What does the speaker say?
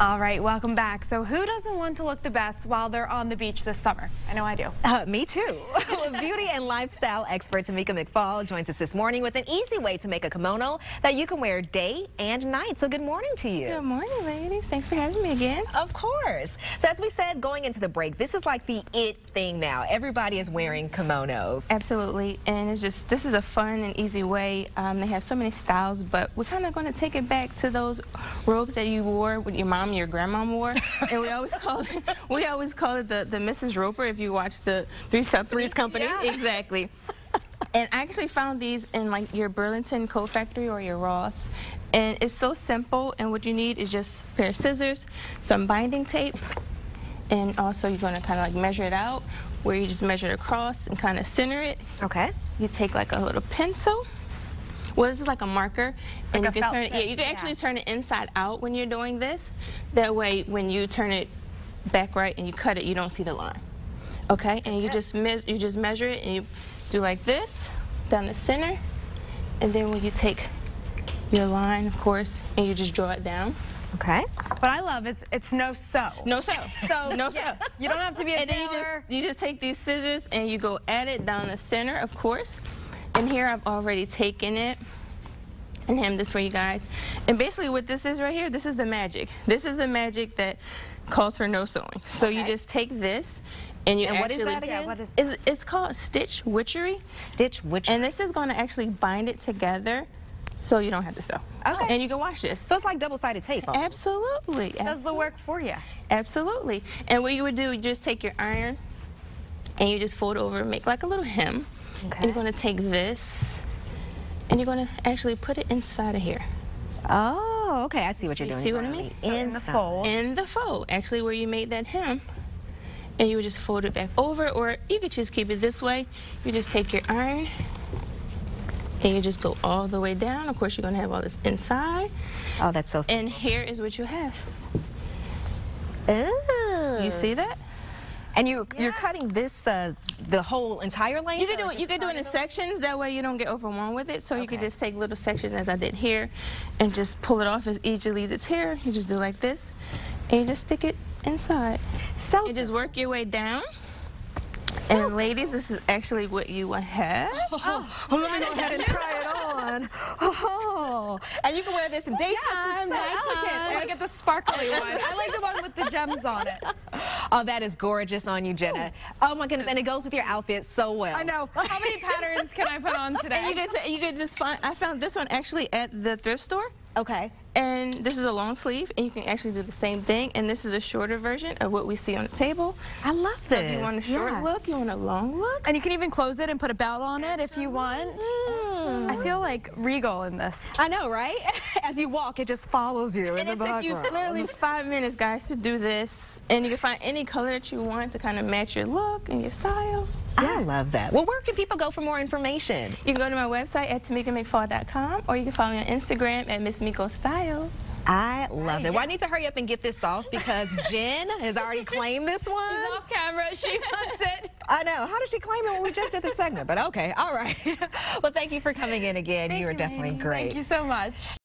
All right, welcome back. So who doesn't want to look the best while they're on the beach this summer? I know I do. Me too. Beauty and lifestyle expert Tamika McFall joins us this morning with an easy way to make a kimono that you can wear day and night. So good morning to you. Good morning, ladies. Thanks for having me again. Of course. So as we said, going into the break, this is like the it thing now. Everybody is wearing kimonos. Absolutely. And it's just, this is a fun and easy way. They have so many styles, but we're kind of going to take it back to those robes that you wore with your mom and your grandma wore. And we always call it the Mrs. Roper if you watch the Three's Company. Yeah. Exactly. And I actually found these in like your Burlington coat factory or your Ross. And it's so simple, and what you need is just a pair of scissors, some binding tape, and also you're going to kind of like measure it out, where you just measure it across and kind of center it. Okay. You take like a little pencil. Well, this is like a marker, and like you can turn it. Yeah, you can actually turn it inside out when you're doing this. That way, when you turn it back right and you cut it, you don't see the line. Okay, and you just measure it, and you do like this down the center, and then when you take your line, of course, and you just draw it down. Okay. What I love is it's no sew. No sew. So No sew. you don't have to be a and tailor. then you just take these scissors and you go at it down the center, of course. And here I've already taken it and hemmed this for you guys. And basically what this is right here, this is the magic. This is the magic that calls for no sewing. So you just take this and you and actually... what is that again? Yeah, what is it's called Stitch Wichery. Stitch Wichery. And this is going to actually bind it together so you don't have to sew. Okay. And you can wash this. So it's like double-sided tape. Almost. Absolutely. does the work for you. Absolutely. And what you would do, you just take your iron and you just fold over and make like a little hem. Okay. And you're going to take this and you're going to actually put it inside of here. Oh, okay. I see what you're doing. See what I mean? So in the fold. In the fold, actually where you made that hem. And you would just fold it back over, or you could just keep it this way. You just take your iron and you just go all the way down. Of course, you're going to have all this inside. Oh, that's so simple. And here is what you have. Ooh. You see that? And you're cutting this the whole entire length? You can do it in sections. That way you don't get overwhelmed with it. So you can just take little sections, as I did here, and just pull it off as easily as it's here. You just do like this, and you just stick it inside. So you just work your way down. And ladies, this is actually what you will have. let me go ahead and try it on. Oh, and you can wear this in daytime, Yes, it's so elegant. And I get the sparkly one. I like the one with the gems on it. Oh, that is gorgeous on you, Jenna. Oh my goodness, and it goes with your outfit so well. I know. How many patterns can I put on today? And you could just find, I found this one actually at the thrift store. Okay. And this is a long sleeve, and you can actually do the same thing. And this is a shorter version of what we see on the table. I love this. So if you want a short look, you want a long look. And you can even close it and put a belt on it if you want. I feel like regal in this. I know, right? As you walk, it just follows you in And the it took you background. literally 5 minutes, guys, to do this. And you can find any color that you want to kind of match your look and your style. I love that. Well, where can people go for more information? You can go to my website at TamikaMcFall.com, or you can follow me on Instagram at Msmeikostyle. I love it. Well, I need to hurry up and get this off because Jen has already claimed this one. She's off camera. She wants it. I know. How did she claim it when we just did the segment? But okay. All right. Well, thank you for coming in again. You were definitely great. Thank you so much.